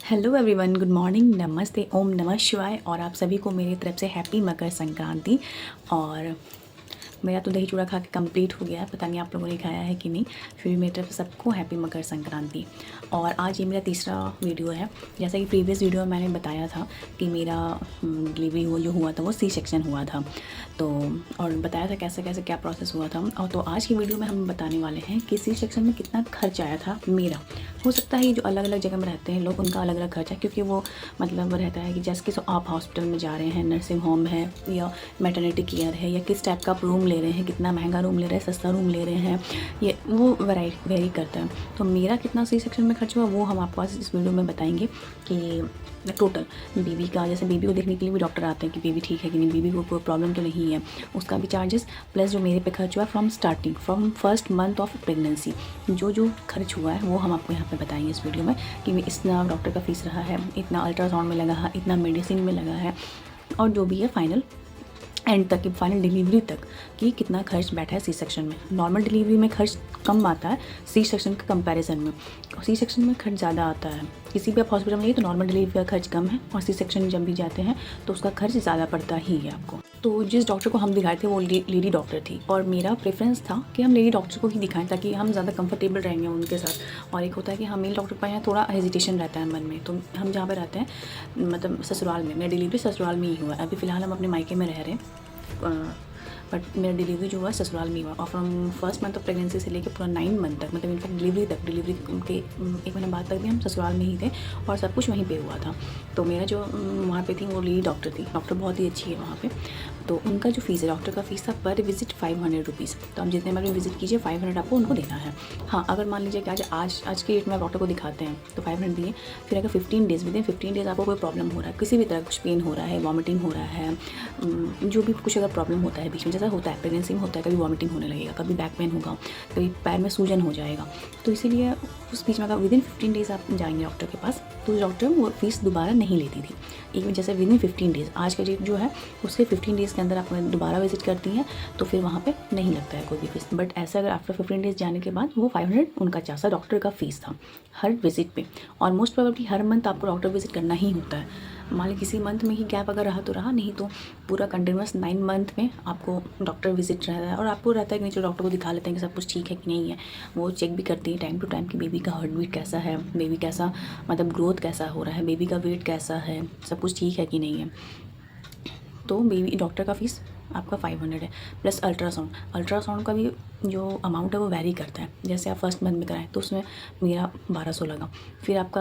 Hello everyone, good morning, नमस्ते, ओम नमः शिवाय। और आप सभी को मेरी तरफ से हैप्पी मकर संक्रांति। और मेरा तो दही चूड़ा खा के कंप्लीट हो गया है, पता नहीं आप लोगों ने खाया है कि नहीं। फिर भी मेरी तरफ से सबको हैप्पी मकर संक्रांति। और आज ये मेरा तीसरा वीडियो है। जैसा कि प्रीवियस वीडियो में मैंने बताया था कि मेरा डिलीवरी जो हुआ था वो सी सेक्शन हुआ था, तो और बताया था कैसे कैसे क्या प्रोसेस हुआ था। और तो आज की वीडियो में हम बताने वाले हैं कि सी सेक्शन में कितना खर्च आया था मेरा। हो सकता है ये जो अलग अलग जगह में रहते हैं लोग, उनका अलग अलग खर्चा, क्योंकि वो मतलब रहता है कि जैसे कि आप हॉस्पिटल में जा रहे हैं, नर्सिंग होम है या मैटरनिटी केयर है, या किस टाइप का आप रूम ले रहे हैं, कितना महंगा रूम ले रहे हैं, सस्ता रूम ले रहे हैं, ये वो वेरी करता है। तो मेरा कितना सी सेक्शन में खर्च हुआ वो हम आपको आज इस वीडियो में बताएंगे कि टोटल बेबी का, जैसे बेबी को देखने के लिए भी डॉक्टर आते हैं कि बेबी ठीक है कि नहीं, बेबी को कोई प्रॉब्लम तो नहीं है, उसका भी चार्जेस, प्लस जो मेरे पे खर्च हुआ from first month of pregnancy, जो खर्च हुआ है वो हम आपको यहाँ पे बताएंगे इस वीडियो में कि इतना डॉक्टर का फीस रहा है, इतना अल्ट्रासाउंड में लगा है, इतना मेडिसिन में लगा है, और जो भी है फाइनल एंड तक की फाइनल डिलीवरी तक कि कितना खर्च बैठा है सी सेक्शन में। नॉर्मल डिलीवरी में खर्च कम आता है सी सेक्शन के कंपैरिजन में, सी सेक्शन में खर्च ज़्यादा आता है। किसी भी आप हॉस्पिटल में नहीं तो नॉर्मल डिलीवरी का खर्च कम है, और सी सेक्शन जब भी जाते हैं तो उसका खर्च ज़्यादा पड़ता ही है आपको। तो जिस डॉक्टर को हम दिखाए थे वो लेडी डॉक्टर थी, और मेरा प्रेफरेंस था कि हम लेडी डॉक्टर को ही दिखाएं ताकि हम ज़्यादा कंफर्टेबल रहेंगे उनके साथ। और एक होता है कि हम मेल डॉक्टर के पास यहाँ थोड़ा हेजिटेशन रहता है मन में, तो हम जहाँ पर रहते हैं मतलब ससुराल में, मेरा डिलीवरी ससुराल में ही हुआ है। अभी फ़िलहाल हम अपने मायके में रह रहे हैं, बट मेरा डिलीवरी जो हुआ ससुराल में हुआ। और from first month of pregnancy से लेकर पूरा 9 मंथ तक, मतलब इनफैक्ट डिलीवरी के 1 महीने बाद तक भी हम ससुराल में ही थे और सब कुछ वहीं पे हुआ था। तो मेरा जो वहाँ पे थी वो लेडी डॉक्टर थी, डॉक्टर बहुत ही अच्छी है वहाँ पे। तो उनका जो फ़ीस है, डॉक्टर का फ़ीस था पर विजिट 500 रुपीज़। तो आप जितने बार भी विजिट कीजिए 500 आपको उनको देना है। हाँ, अगर मान लीजिए कि आज की डेट में आप डॉक्टर को दिखाते हैं तो 500 दिए, फिर अगर 15 डेज़ विदिन 15 डेज़ आपको कोई प्रॉब्लम हो रहा है, किसी भी तरह कुछ पेन हो रहा है, वॉमिटिंग हो रहा है, जो भी कुछ अगर प्रॉब्लम होता है बीच में, जैसा होता है प्रेगनेंसी में होता है, कभी वॉमिटिंग होने लगेगा, कभी बैक पेन होगा, कभी पैर में सूजन हो जाएगा, तो इसीलिए उस बीच में अगर विदिन 15 डेज़ आप जाएंगे डॉक्टर के पास तो डॉक्टर वो फीस दोबारा नहीं लेती थी। एक जैसे विदिन 15 डेज़, आज का डेट जो है उससे 15 डेज़ के अंदर आप दोबारा विजिट करती हैं तो फिर वहाँ पे नहीं लगता है कोई भी फीस। बट ऐसा अगर आफ्टर 15 डेज़ जाने के बाद वो 500 उनका चार्ज डॉक्टर का फ़ीस था हर विजिट पे। और मोस्ट प्रोबेबली हर मंथ आपको डॉक्टर विजिट करना ही होता है। मान ली किसी मंथ में ही गैप अगर रहा तो रहा, नहीं तो पूरा कंटिन्यूस 9 मंथ में आपको डॉक्टर विजिट रहता है। और आपको रहता है कि नहीं, जो डॉक्टर को दिखा लेते हैं कि सब कुछ ठीक है कि नहीं है, वो चेक भी करती है टाइम टू टाइम कि बेबी का हार्ट बीट कैसा है, बेबी कैसा मतलब ग्रोथ कैसा हो रहा है, बेबी का वेट कैसा है, सब कुछ ठीक है कि नहीं है। तो बेबी डॉक्टर का फ़ीस आपका 500 है, प्लस अल्ट्रासाउंड का भी जो अमाउंट है वो वैरी करता है। जैसे आप फर्स्ट मंथ में कराएं तो उसमें मेरा 1200 लगा, फिर आपका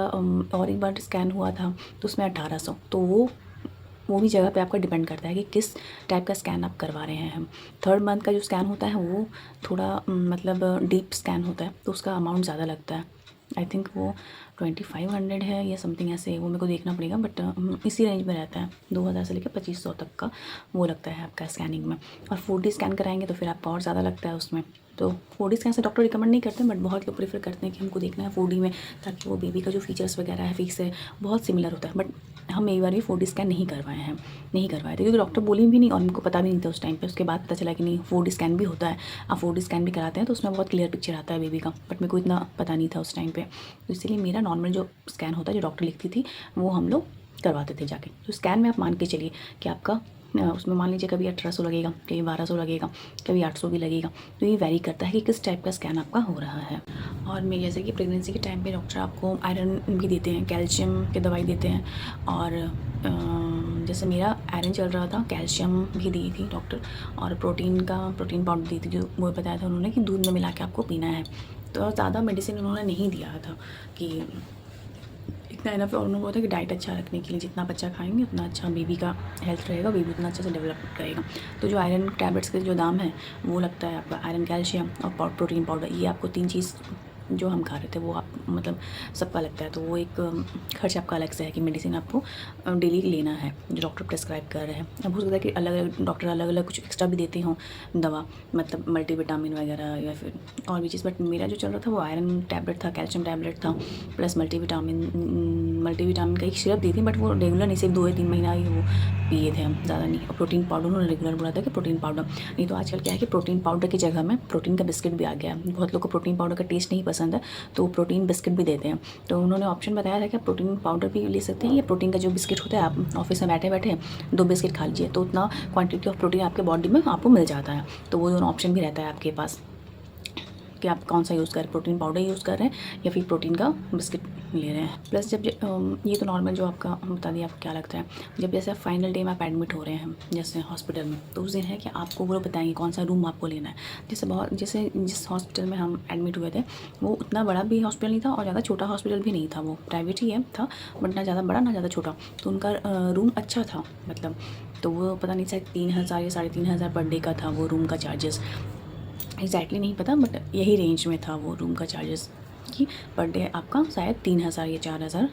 और एक बार स्कैन हुआ था तो उसमें 1800। तो वो भी जगह पे आपका डिपेंड करता है कि किस टाइप का स्कैन आप करवा रहे हैं। हम थर्ड मंथ का जो स्कैन होता है वो थोड़ा मतलब डीप स्कैन होता है, तो उसका अमाउंट ज़्यादा लगता है। आई थिंक वो 2500 है या समथिंग ऐसे, वो मेरे को देखना पड़ेगा, बट इसी रेंज में रहता है। 2000 से लेकर 2500 तक का वो लगता है आपका स्कैनिंग में। और 4D स्कैन कराएंगे तो फिर आपका और ज़्यादा लगता है उसमें। तो 4D स्कैन से डॉक्टर रिकमेंड नहीं करते, बट बहुत लोग प्रेफर करते हैं कि हमको देखना है 4D में, ताकि वो बेबी का जो फीचर्स वगैरह है फीस से बहुत सिमिलर होता है। बट हम एक बार भी 4D स्कैन नहीं करवाए थे, क्योंकि डॉक्टर बोली भी नहीं और उनको पता भी नहीं था उस टाइम पे। उसके बाद पता चला कि नहीं 4D स्कैन भी होता है, आप 4D स्कैन भी कराते हैं तो उसमें बहुत क्लियर पिक्चर आता है बेबी का, बट मेरे को इतना पता नहीं था उस टाइम पे। तो इसीलिए मेरा नॉर्मल जो स्कैन होता है जो डॉक्टर लिखती थी वो हम लोग करवाते थे जाके। तो स्कैन में आप मान के चलिए कि आपका उसमें मान लीजिए कभी 1800 लगेगा, कभी 1200 लगेगा, कभी 800 भी लगेगा। तो ये वैरी करता है कि किस टाइप का स्कैन आपका हो रहा है। और मैं जैसे कि प्रेगनेंसी के टाइम पे डॉक्टर आपको आयरन भी देते हैं, कैल्शियम की दवाई देते हैं, और जैसे मेरा आयरन चल रहा था, कैल्शियम भी दी थी डॉक्टर, और प्रोटीन पाउडर दी थी, जो वो बताया था उन्होंने कि दूध में मिला के आपको पीना है। तो ज़्यादा मेडिसिन उन्होंने नहीं दिया था कि इतना इनफ। और उन्होंने बोला था कि डाइट अच्छा रखने के लिए जितना बच्चा खाएंगे उतना अच्छा बेबी का हेल्थ रहेगा, बेबी उतना अच्छे से डेवलप करेगा। तो जो आयरन टैबलेट्स के जो दाम है वो लगता है आपका आयरन, कैल्शियम और प्रोटीन पाउडर, ये आपको 3 चीज़ जो हम खा रहे थे वो आप मतलब सबका लगता है। तो वो एक खर्च आपका अलग से है कि मेडिसिन आपको डेली लेना है जो डॉक्टर प्रेस्क्राइब कर रहे हैं। अब हो सकता है कि अलग अलग डॉक्टर अलग अलग कुछ एक्स्ट्रा भी देते हों दवा, मतलब मल्टीविटामिन वगैरह या फिर और भी चीज़। बट मेरा जो चल रहा था वो आयरन टैबलेट था, कैल्शियम टैबलेट था, प्लस मल्टीविटामिन का एक सिरप दी थी, बट वो रेगुलर नहीं, सिर्फ 2 या 3 महीना ही वो पिए थे हम, ज़्यादा नहीं। और प्रोटीन पाउडर उन्होंने रेगुलर बोला था कि प्रोटीन पाउडर नहीं, तो आजकल क्या है कि प्रोटीन पाउडर की जगह में प्रोटीन का बिस्किट भी आ गया है। बहुत लोग को प्रोटीन पाउडर का टेस्ट नहीं पसंद पसंद है तो प्रोटीन बिस्किट भी देते हैं। तो उन्होंने ऑप्शन बताया था कि आप प्रोटीन पाउडर भी ले सकते हैं या प्रोटीन का जो बिस्किट होता है, आप ऑफिस में बैठे बैठे 2 बिस्किट खा लीजिए तो उतना क्वांटिटी ऑफ प्रोटीन आपके बॉडी में आपको मिल जाता है। तो वो दोनों ऑप्शन भी रहता है आपके पास कि आप कौन सा यूज़ कर रहे हैं, प्रोटीन पाउडर यूज़ कर रहे हैं या फिर प्रोटीन का बिस्किट ले रहे हैं। प्लस जब ये तो नॉर्मल जो आपका बता दिया आपको क्या लगता है। जब जैसे फाइनल डे में आप एडमिट हो रहे हैं जैसे हॉस्पिटल में, तो उस दिन है कि आपको वो बताएंगे कौन सा रूम आपको लेना है। जैसे जिस हॉस्पिटल में हम एडमिट हुए थे वो उतना बड़ा भी हॉस्पिटल नहीं था और ज़्यादा छोटा हॉस्पिटल भी नहीं था, वो प्राइवेट ही है था बट ना ज़्यादा बड़ा ना ज़्यादा छोटा। तो उनका रूम अच्छा था मतलब, तो वो पता नहीं शायद 3,000 या 3,500 पर डे का था वो रूम का चार्जेस। एग्जैक्टली नहीं पता बट यही रेंज में था वो रूम का चार्जेस कि पर डे आपका शायद 3,000 या 4,000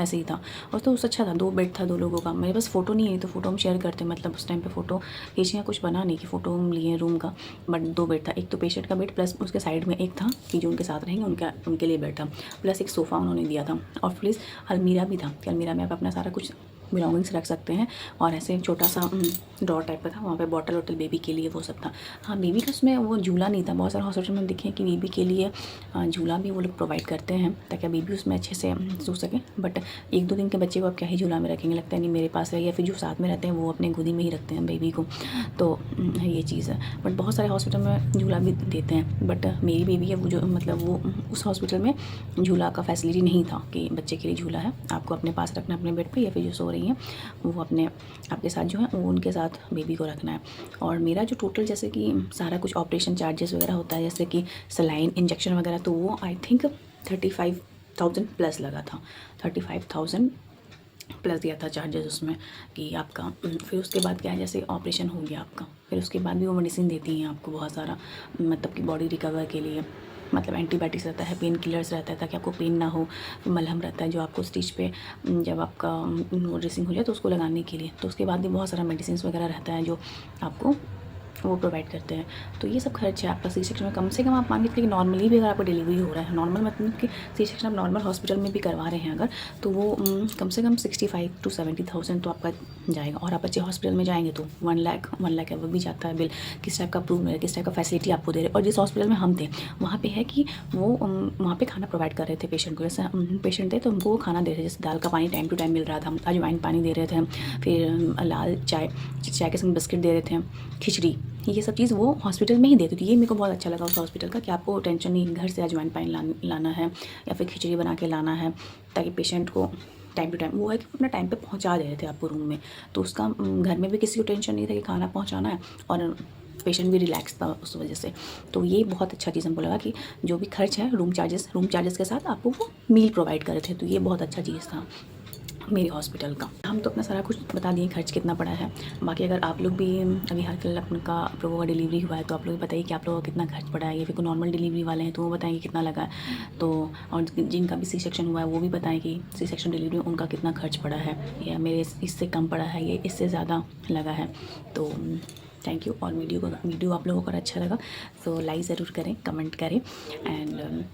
ऐसे ही था। और तो उससे अच्छा था, 2 बेड था 2 लोगों का। मेरे पास फ़ोटो नहीं है तो फ़ोटो हम शेयर करते, मतलब उस टाइम पे फ़ोटो खींचे कुछ बना नहीं कि फ़ोटो हम लिए रूम का, बट 2 बेड था। एक तो पेशेंट का बेड प्लस उसके साइड में एक था कि जो उनके साथ रहेंगे उनके लिए बेड था, प्लस एक सोफ़ा उन्होंने दिया था और प्लस अलमीरा भी था कि अलमीरा में आप अपना सारा कुछ बिलोंगिंग्स रख सकते हैं। और ऐसे एक छोटा सा ड्रॉर टाइप का था, वहाँ पे बॉटल वॉटल बेबी के लिए वो सब था। हाँ बेबी का उसमें वो झूला नहीं था। बहुत सारे हॉस्पिटल में देखे कि बेबी के लिए झूला भी वो लोग प्रोवाइड करते हैं ताकि बेबी उसमें अच्छे से सो सके, बट 1-2 दिन के बच्चे को आप क्या ही झूला में रखेंगे, लगता है नहीं मेरे पास है, या फिर जो साथ में रहते हैं वो अपने गोदी में ही रखते हैं बेबी को। तो ये चीज़ है, बट बहुत सारे हॉस्पिटल में झूला भी देते हैं, बट मेरी बेबी है वो जो मतलब वो उस हॉस्पिटल में झूला का फैसिलिटी नहीं था कि बच्चे के लिए झूला है, आपको अपने पास रखना अपने बेड पे, या फिर जो सो रही हैं वो अपने आपके साथ जो है वो उनके साथ बेबी को रखना है। और मेरा जो टोटल जैसे कि सारा कुछ ऑपरेशन चार्जेस वगैरह होता है जैसे कि सलाइन इंजेक्शन वगैरह, तो वो आई थिंक 35,000 प्लस लगा था। 35,000 प्लस दिया था चार्जेस उसमें कि आपका। फिर उसके बाद क्या है, जैसे ऑपरेशन हो गया आपका, फिर उसके बाद भी वो मेडिसिन देती हैं आपको बहुत सारा, मतलब कि बॉडी रिकवर के लिए, मतलब एंटीबायोटिक्स रहता है, पेन किलर्स रहता है ताकि आपको पेन ना हो, मलहम रहता है जो आपको स्टिच पे जब आपका वो ड्रेसिंग हो जाए तो उसको लगाने के लिए। तो उसके बाद भी बहुत सारा मेडिसिन वगैरह रहता है जो आपको वो प्रोवाइड करते हैं। तो ये सब खर्च है आपका सी सेक्शन में। कम से कम आप मान के चलिए कि नॉर्मली भी अगर आपको डिलीवरी हो रहा है, नॉर्मल मतलब कि सी सेक्शन आप नॉर्मल हॉस्पिटल में भी करवा रहे हैं अगर, तो वो कम से कम 65 to 70,000 तो आपका जाएगा। और आप अच्छे हॉस्पिटल में जाएंगे तो 1 लाख वो भी जाता है बिल, किस टाइप का अप्रूव है, किस टाइप का फैसिलिटी आपको दे रहे हैं। और जिस हॉस्पिटल में हम थे वहाँ पे है कि वो वहाँ पे खाना प्रोवाइड कर रहे थे पेशेंट को। जैसे पेशेंट थे तो उनको वो खाना दे रहे थे, जैसे दाल का पानी टाइम टू टाइम मिल रहा था, अजवाइन पानी दे रहे थे, फिर लाल चाय के संग बिस्किट दे रहे थे, खिचड़ी, ये सब चीज़ वो हॉस्पिटल में ही देती थी। ये मेरे को बहुत अच्छा लगा उस हॉस्पिटल का कि आपको टेंशन नहीं, घर से अजवाइन पानी लाना है या फिर खिचड़ी बना के लाना है, ताकि पेशेंट को टाइम टू टाइम वो है कि अपना टाइम पे पहुंचा दे रहे थे आपको रूम में। तो उसका घर में भी किसी को टेंशन नहीं था कि खाना पहुंचाना है और पेशेंट भी रिलैक्स था उस वजह से। तो ये बहुत अच्छा चीज़ हमको लगा कि जो भी खर्च है रूम चार्जेस के साथ आपको वो मील प्रोवाइड कर रहे थे। तो ये बहुत अच्छा चीज़ था मेरे हॉस्पिटल का। हम तो अपना सारा कुछ बता दिए खर्च कितना पड़ा है। बाकी अगर आप लोग भी अभी हाल फिलहाल आपका आप लोगों का डिलीवरी हुआ है तो आप लोग बताइए कि आप लोगों का कितना खर्च पड़ा है, या फिर कोई नॉर्मल डिलीवरी वाले हैं तो वो बताएंगे कितना लगा है। तो और जिनका भी सी सेक्शन हुआ है वो भी बताएं कि सी सेक्शन डिलीवरी में उनका कितना खर्च पड़ा है, या मेरे इससे कम पड़ा है, ये इससे ज़्यादा लगा है। तो थैंक यू। और वीडियो आप लोगों को अच्छा लगा तो लाइक ज़रूर करें, कमेंट करें एंड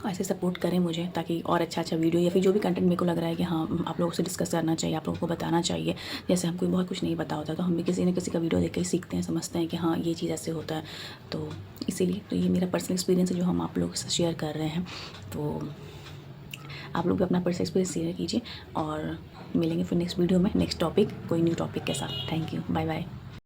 ऐसे सपोर्ट करें मुझे, ताकि और अच्छा वीडियो या फिर जो भी कंटेंट मेरे को लग रहा है कि हाँ आप लोगों से डिस्कस करना चाहिए, आप लोगों को बताना चाहिए। जैसे हमको बहुत कुछ नहीं पता होता तो हम भी किसी न किसी का वीडियो देख के सीखते हैं, समझते हैं कि हाँ ये चीज़ ऐसे होता है। तो इसीलिए तो ये मेरा पर्सनल एक्सपीरियंस है जो हम आप लोगों से शेयर कर रहे हैं। तो आप लोग भी अपना पर्सनल एक्सपीरियंस शेयर कीजिए और मिलेंगे फिर नेक्स्ट वीडियो में नेक्स्ट टॉपिक कोई न्यू टॉपिक के साथ। Thank you, bye bye.